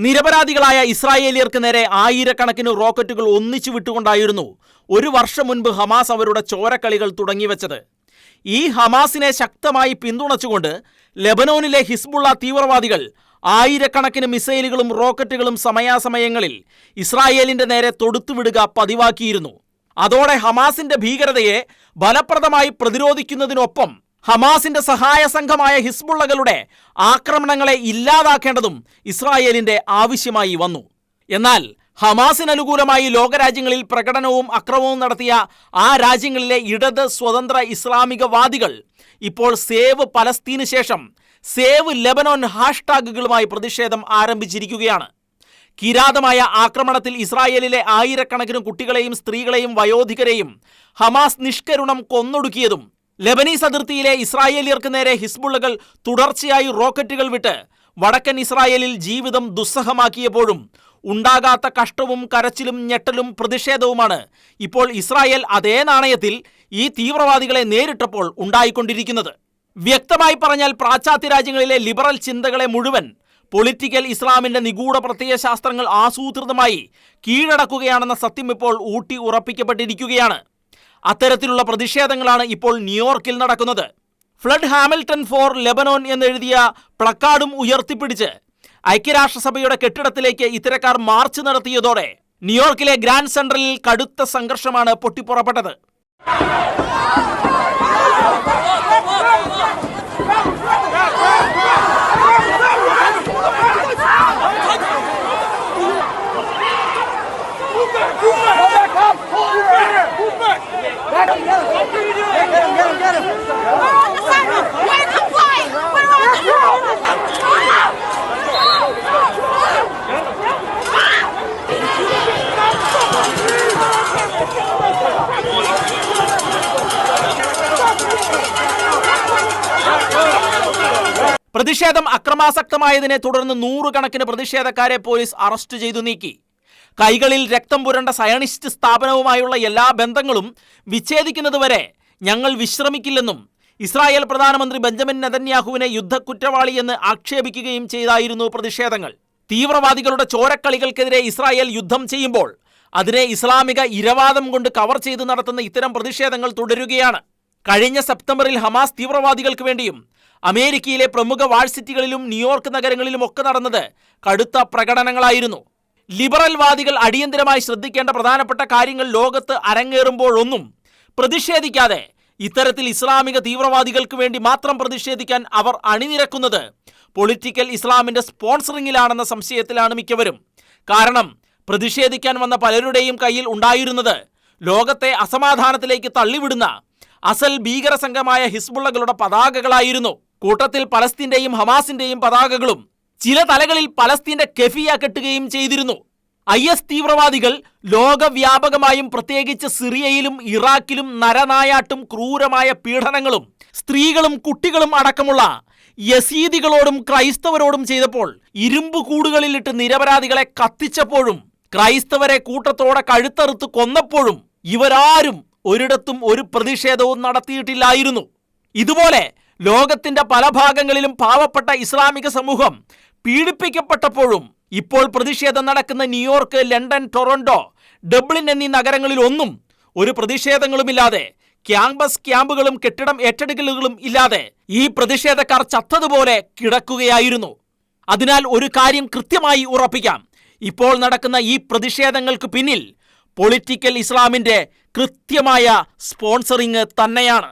നിരപരാധികളായ ഇസ്രായേലിയർക്ക് നേരെ ആയിരക്കണക്കിന് റോക്കറ്റുകൾ ഒന്നിച്ചു വിട്ടുകൊണ്ടായിരുന്നു ഒരു വർഷം മുൻപ് ഹമാസ് അവരുടെ ചോരക്കളികൾ തുടങ്ങിവെച്ചത്. ഈ ഹമാസിനെ ശക്തമായി പിന്തുണച്ചുകൊണ്ട് ലെബനോനിലെ ഹിസ്ബുള്ള തീവ്രവാദികൾ ആയിരക്കണക്കിന് മിസൈലുകളും റോക്കറ്റുകളും സമയാസമയങ്ങളിൽ ഇസ്രായേലിന്റെ നേരെ തൊടുത്തുവിടുക പതിവാക്കിയിരുന്നു. അതോടെ ഹമാസിന്റെ ഭീകരതയെ ഫലപ്രദമായി പ്രതിരോധിക്കുന്നതിനൊപ്പം ഹമാസിന്റെ സഹായ സംഘമായ ഹിസ്ബുള്ളകളുടെ ആക്രമണങ്ങളെ ഇല്ലാതാക്കേണ്ടതും ഇസ്രായേലിന്റെ ആവശ്യമായി വന്നു. എന്നാൽ ഹമാസിനനുകൂലമായി ലോകരാജ്യങ്ങളിൽ പ്രകടനവും അക്രമവും നടത്തിയ ആ രാജ്യങ്ങളിലെ ഇടത് സ്വതന്ത്ര ഇസ്ലാമികവാദികൾ ഇപ്പോൾ സേവ് പലസ്തീന് ശേഷം സേവ് ലെബനോൻ ഹാഷ്ടാഗുകളുമായി പ്രതിഷേധം ആരംഭിച്ചിരിക്കുകയാണ്. കിരാതമായ ആക്രമണത്തിൽ ഇസ്രായേലിലെ ആയിരക്കണക്കിന് കുട്ടികളെയും സ്ത്രീകളെയും വയോധികരെയും ഹമാസ് നിഷ്കരുണം കൊന്നൊടുക്കിയതും ലെബനീസ് അതിർത്തിയിലെ ഇസ്രായേലിയർക്ക് നേരെ ഹിസ്ബുള്ളകൾ തുടർച്ചയായി റോക്കറ്റുകൾ വിട്ട് വടക്കൻ ഇസ്രായേലിൽ ജീവിതം ദുസ്സഹമാക്കിയപ്പോഴും ഉണ്ടാകാത്ത കഷ്ടവും കരച്ചിലും ഞെട്ടലും പ്രതിഷേധവുമാണ് ഇപ്പോൾ ഇസ്രായേൽ അതേ നാണയത്തിൽ ഈ തീവ്രവാദികളെ നേരിട്ടപ്പോൾ ഉണ്ടായിക്കൊണ്ടിരിക്കുന്നത്. വ്യക്തമായി പറഞ്ഞാൽ പാശ്ചാത്യ രാജ്യങ്ങളിലെ ലിബറൽ ചിന്തകളെ മുഴുവൻ പൊളിറ്റിക്കൽ ഇസ്ലാമിന്റെ നിഗൂഢ പ്രത്യയശാസ്ത്രങ്ങൾ ആസൂത്രിതമായി കീഴടക്കുകയാണെന്ന സത്യം ഇപ്പോൾ ഊട്ടി ഉറപ്പിക്കപ്പെട്ടിരിക്കുകയാണ്. അത്തരത്തിലുള്ള പ്രതിഷേധങ്ങളാണ് ഇപ്പോൾ ന്യൂയോർക്കിൽ നടക്കുന്നത്. ഫ്ലഡ് ഹാമിൽട്ടൺ ഫോർ ലെബനോൻ എന്നെഴുതിയ പ്ലക്കാർഡും ഉയർത്തിപ്പിടിച്ച് ഐക്യരാഷ്ട്രസഭയുടെ കെട്ടിടത്തിലേക്ക് ഇത്തരക്കാർ മാർച്ച് നടത്തിയതോടെ ന്യൂയോർക്കിലെ ഗ്രാൻഡ് സെൻട്രലിൽ കടുത്ത സംഘർഷമാണ് പൊട്ടിപ്പുറപ്പെട്ടത്. പ്രതിഷേധം അക്രമാസക്തമായതിനെ തുടർന്ന് നൂറുകണക്കിന് പ്രതിഷേധക്കാരെ പോലീസ് അറസ്റ്റ് ചെയ്തു നീക്കി. കൈകളിൽ രക്തം പുരണ്ട സയണിസ്റ്റ് സ്ഥാപനവുമായുള്ള എല്ലാ ബന്ധങ്ങളും വിച്ഛേദിക്കുന്നതുവരെ ഞങ്ങൾ വിശ്രമിക്കില്ലെന്നും ഇസ്രായേൽ പ്രധാനമന്ത്രി ബെഞ്ചമിൻ നെതന്യാഹുവിനെ യുദ്ധക്കുറ്റവാളി എന്ന് ആക്ഷേപിക്കുകയും ചെയ്തായിരുന്നു പ്രതിഷേധങ്ങൾ. തീവ്രവാദികളുടെ ചോരക്കളികൾക്കെതിരെ ഇസ്രായേൽ യുദ്ധം ചെയ്യുമ്പോൾ അതിനെ ഇസ്ലാമിക ഇരവാദം കൊണ്ട് കവർ ചെയ്ത് നടത്തുന്ന ഇത്തരം പ്രതിഷേധങ്ങൾ തുടരുകയാണ്. കഴിഞ്ഞ സെപ്റ്റംബറിൽ ഹമാസ് തീവ്രവാദികൾക്ക് വേണ്ടിയും അമേരിക്കയിലെ പ്രമുഖ വാഴ്സിറ്റികളിലും ന്യൂയോർക്ക് നഗരങ്ങളിലും ഒക്കെ നടന്നത് കടുത്ത പ്രകടനങ്ങളായിരുന്നു. ലിബറൽ വാദികൾ അടിയന്തരമായി ശ്രദ്ധിക്കേണ്ട പ്രധാനപ്പെട്ട കാര്യങ്ങൾ ലോകത്ത് അരങ്ങേറുമ്പോഴൊന്നും പ്രതിഷേധിക്കാതെ ഇത്തരത്തിൽ ഇസ്ലാമിക തീവ്രവാദികൾക്ക് വേണ്ടി മാത്രം പ്രതിഷേധിക്കാൻ അവർ അണിനിരക്കുന്നത് പൊളിറ്റിക്കൽ ഇസ്ലാമിന്റെ സ്പോൺസറിങ്ങിലാണെന്ന സംശയത്തിലാണ് മിക്കവരും. കാരണം പ്രതിഷേധിക്കാൻ വന്ന പലരുടെയും കയ്യിൽ ഉണ്ടായിരുന്നത് ലോകത്തെ അസമാധാനത്തിലേക്ക് തള്ളിവിടുന്ന അസൽ ഭീകര സംഘമായ ഹിസ്ബുള്ളകളുടെ പതാകകളായിരുന്നു. കൂട്ടത്തിൽ പലസ്തീന്റെയും ഹമാസിന്റെയും പതാകകളും ചില തലകളിൽ പലസ്തീന്റെ കെഫിയ കെട്ടുകയും ചെയ്തിരുന്നു. IS തീവ്രവാദികൾ ലോകവ്യാപകമായും പ്രത്യേകിച്ച് സിറിയയിലും ഇറാഖിലും നരനായാട്ടും ക്രൂരമായ പീഡനങ്ങളും സ്ത്രീകളും കുട്ടികളും അടക്കമുള്ള യസീദികളോടും ക്രൈസ്തവരോടും ചെയ്തപ്പോൾ ഇരുമ്പ് കൂടുകളിലിട്ട് നിരപരാധികളെ കത്തിച്ചപ്പോഴും ക്രൈസ്തവരെ കൂട്ടത്തോടെ കഴുത്തറുത്ത് കൊന്നപ്പോഴും ഇവരാരും ഒരിടത്തും ഒരു പ്രതിഷേധവും നടത്തിയിട്ടില്ലായിരുന്നു. ഇതുപോലെ ലോകത്തിന്റെ പല ഭാഗങ്ങളിലും പാവപ്പെട്ട ഇസ്ലാമിക സമൂഹം പീഡിപ്പിക്കപ്പെട്ടപ്പോഴും ഇപ്പോൾ പ്രതിഷേധം നടക്കുന്ന ന്യൂയോർക്ക്, ലണ്ടൻ, ടൊറന്റോ, ഡബ്ലിൻ എന്നീ നഗരങ്ങളിൽ ഒന്നും ഒരു പ്രതിഷേധങ്ങളുമില്ലാതെ, ക്യാമ്പുകളും കെട്ടിടം ഏറ്റെടുക്കലുകളും ഇല്ലാതെ ഈ പ്രതിഷേധക്കാർ ചത്തതുപോലെ കിടക്കുകയായിരുന്നു. അതിനാൽ ഒരു കാര്യം കൃത്യമായി ഉറപ്പിക്കാം, ഇപ്പോൾ നടക്കുന്ന ഈ പ്രതിഷേധങ്ങൾക്ക് പിന്നിൽ പൊളിറ്റിക്കൽ ഇസ്ലാമിന്റെ കൃത്യമായ സ്പോൺസറിങ് തന്നെയാണ്.